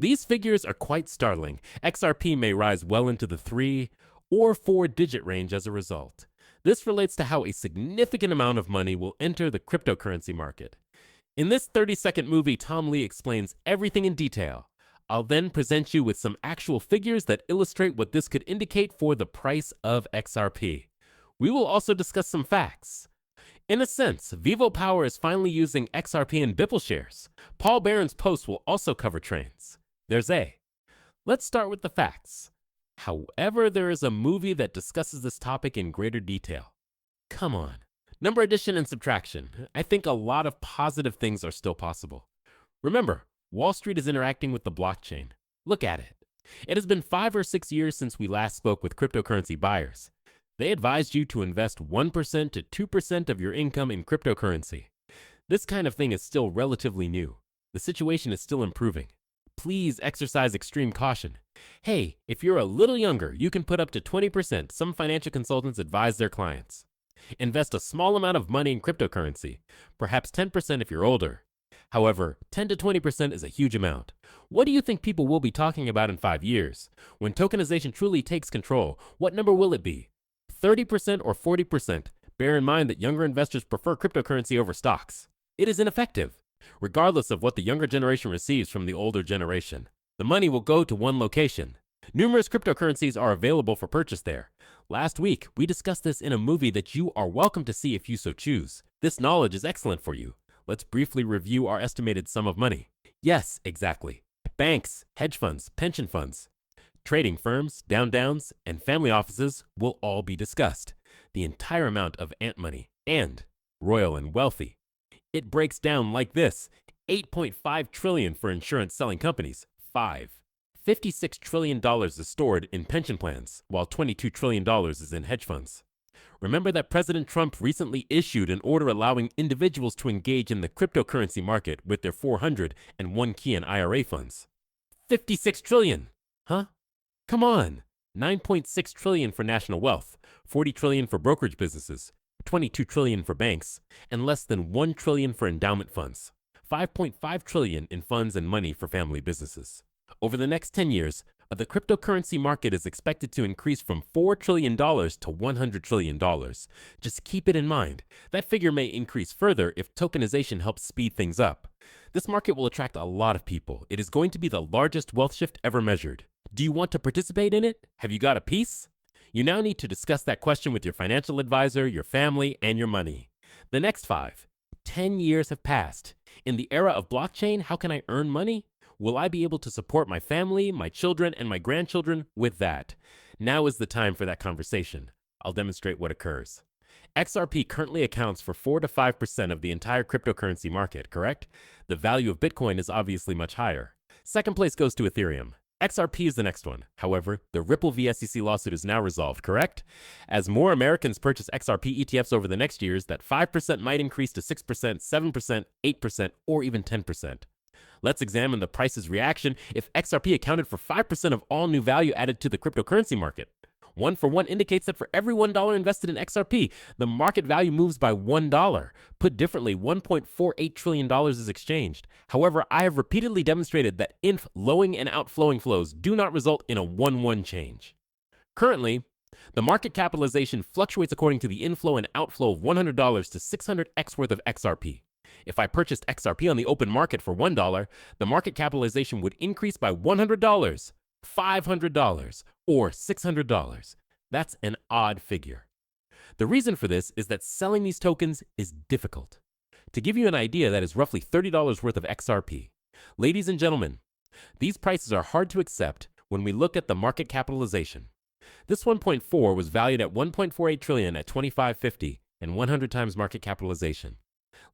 These figures are quite startling. XRP may rise well into the 3 or 4-digit range as a result. This relates to how a significant amount of money will enter the cryptocurrency market. In this 30-second movie, Tom Lee explains everything in detail. I'll then present you with some actual figures that illustrate what this could indicate for the price of XRP. We will also discuss some facts. In a sense, Vivo Power is finally using XRP and Bippleshares. Paul Barron's post will also cover trends. There's A. Let's start with the facts. However, there is a movie that discusses this topic in greater detail. Come on. Number addition and subtraction. I think a lot of positive things are still possible. Remember, Wall Street is interacting with the blockchain. Look at it. It has been 5 or 6 years since we last spoke with cryptocurrency buyers. They advised you to invest 1% to 2% of your income in cryptocurrency. This kind of thing is still relatively new. The situation is still improving. Please exercise extreme caution. Hey, if you're a little younger, you can put up to 20%, some financial consultants advise their clients. Invest a small amount of money in cryptocurrency, perhaps 10% if you're older. However, 10 to 20% is a huge amount. What do you think people will be talking about in 5 years? When tokenization truly takes control, what number will it be? 30% or 40%? Bear in mind that younger investors prefer cryptocurrency over stocks. It is ineffective. Regardless of what the younger generation receives from the older generation, the money will go to one location. Numerous cryptocurrencies are available for purchase there. Last week, we discussed this in a movie that you are welcome to see if you so choose. This knowledge is excellent for you. Let's briefly review our estimated sum of money. Yes, exactly. Banks, hedge funds, pension funds, trading firms, downs, and family offices will all be discussed. The entire amount of ant money and royal and wealthy. It breaks down like this: 8.5 trillion for insurance selling companies, 56 trillion dollars is stored in pension plans, while 22 trillion dollars is in hedge funds. Remember that President Trump recently issued an order allowing individuals to engage in the cryptocurrency market with their 401k and IRA funds. 56 trillion, huh? Come on. 9.6 trillion for national wealth, 40 trillion for brokerage businesses, 22 trillion for banks, and less than 1 trillion for endowment funds. 5.5 trillion in funds and money for family businesses. Over the next 10 years, the cryptocurrency market is expected to increase from $4 trillion to $100 trillion. Just keep it in mind. That figure may increase further if tokenization helps speed things up. This market will attract a lot of people. It is going to be the largest wealth shift ever measured. Do you want to participate in it? Have you got a piece? You now need to discuss that question with your financial advisor, your family, and your money. The next 10 years have passed. In the era of blockchain, how can I earn money? Will I be able to support my family, my children, and my grandchildren with that? Now is the time for that conversation. I'll demonstrate what occurs. XRP currently accounts for 4 to 5% of the entire cryptocurrency market, correct? The value of Bitcoin is obviously much higher. Second place goes to Ethereum. XRP is the next one. However, the Ripple v. SEC lawsuit is now resolved, correct? As more Americans purchase XRP ETFs over the next years, that 5% might increase to 6%, 7%, 8%, or even 10%. Let's examine the price's reaction if XRP accounted for 5% of all new value added to the cryptocurrency market. 1 for 1 indicates that for every $1 invested in XRP, the market value moves by $1. Put differently, $1.48 trillion is exchanged. However, I have repeatedly demonstrated that inflowing and outflowing flows do not result in a 1-1 change. Currently, the market capitalization fluctuates according to the inflow and outflow of $100 to 600x worth of XRP. If I purchased XRP on the open market for $1, the market capitalization would increase by $100, $500, or $600. That's an odd figure. The reason for this is that selling these tokens is difficult. To give you an idea, that is roughly $30 worth of XRP. Ladies and gentlemen, these prices are hard to accept when we look at the market capitalization. This 1.4 was valued at 1.48 trillion at 25.50 and 100 times market capitalization.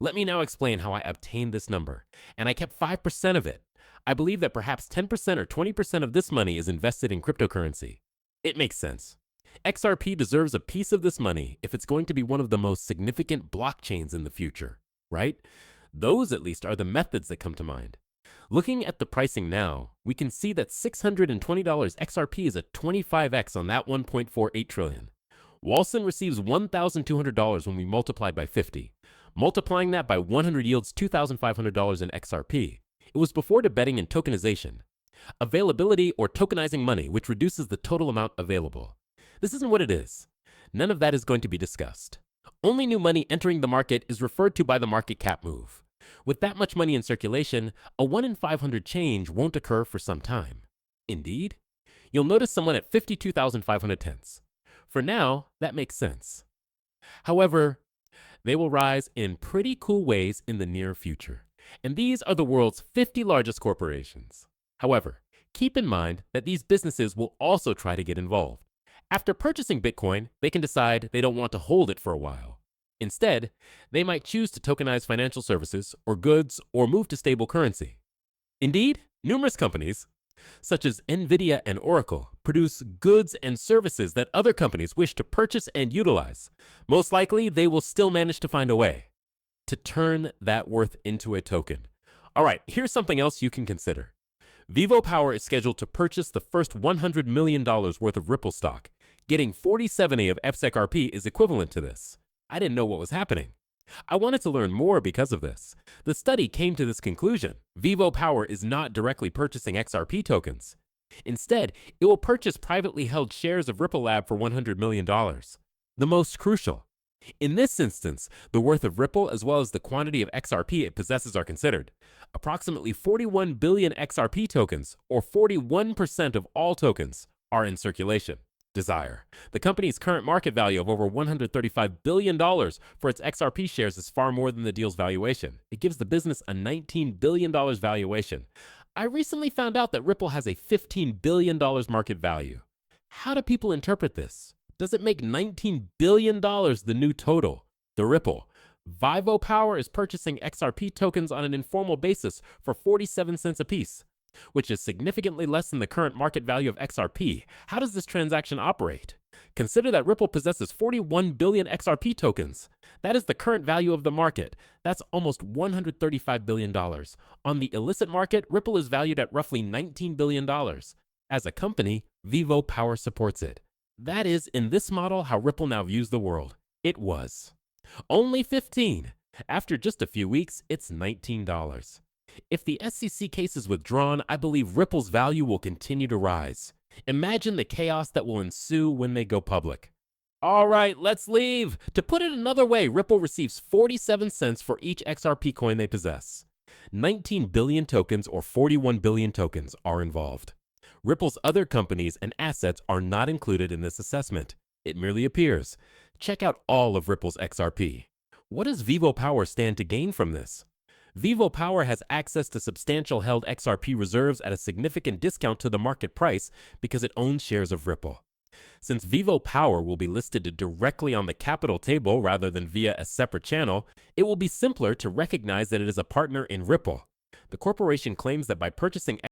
Let me now explain how I obtained this number, and I kept 5% of it. I believe that perhaps 10% or 20% of this money is invested in cryptocurrency. It makes sense. XRP deserves a piece of this money if it's going to be one of the most significant blockchains in the future, right? Those, at least, are the methods that come to mind. Looking at the pricing now, we can see that $620 XRP is a 25x on that 1.48 trillion. Walson receives $1,200 when we multiply by 50. Multiplying that by 100 yields $2,500 in XRP. It was before the betting and tokenization. Availability or tokenizing money, which reduces the total amount available. This isn't what it is. None of that is going to be discussed. Only new money entering the market is referred to by the market cap move. With that much money in circulation, a 1 in 500 change won't occur for some time. Indeed, you'll notice someone at 52,500 tenths. For now, that makes sense. However, they will rise in pretty cool ways in the near future. And these are the world's 50 largest corporations. However, keep in mind that these businesses will also try to get involved. After purchasing Bitcoin, they can decide they don't want to hold it for a while. Instead, they might choose to tokenize financial services or goods or move to stable currency. Indeed, numerous companies, such as Nvidia and Oracle, produce goods and services that other companies wish to purchase and utilize. Most likely, they will still manage to find a way to turn that worth into a token. All right, here's something else you can consider. Vivo Power is scheduled to purchase the first $100 million worth of Ripple stock. Getting 47A of XRP is equivalent to this. I didn't know what was happening. I wanted to learn more because of this. The study came to this conclusion. Vivo Power is not directly purchasing XRP tokens. Instead, it will purchase privately held shares of Ripple Lab for $100 million. The most crucial. In this instance, the worth of Ripple as well as the quantity of XRP it possesses are considered. Approximately 41 billion XRP tokens, or 41% of all tokens, are in circulation. Desire. The company's current market value of over $135 billion for its XRP shares is far more than the deal's valuation. It gives the business a $19 billion valuation. I recently found out that Ripple has a $15 billion market value. How do people interpret this? Does it make $19 billion the new total? The Ripple. Vivo Power is purchasing XRP tokens on an informal basis for 47 cents apiece, which is significantly less than the current market value of XRP. How does this transaction operate? Consider that Ripple possesses 41 billion XRP tokens. That is the current value of the market. That's almost $135 billion. On the illicit market, Ripple is valued at roughly $19 billion. As a company, Vivo Power supports it. That is, in this model, how Ripple now views the world. It was only 15. After just a few weeks, it's $19. If the SEC case is withdrawn, I believe Ripple's value will continue to rise. Imagine the chaos that will ensue when they go public. All right, let's leave. To put it another way, Ripple receives 47 cents for each XRP coin they possess. 19 billion tokens or 41 billion tokens are involved. Ripple's other companies and assets are not included in this assessment. It merely appears. Check out all of Ripple's XRP. What does Vivo Power stand to gain from this? Vivo Power has access to substantial held XRP reserves at a significant discount to the market price because it owns shares of Ripple. Since Vivo Power will be listed directly on the capital table rather than via a separate channel, it will be simpler to recognize that it is a partner in Ripple. The corporation claims that by purchasing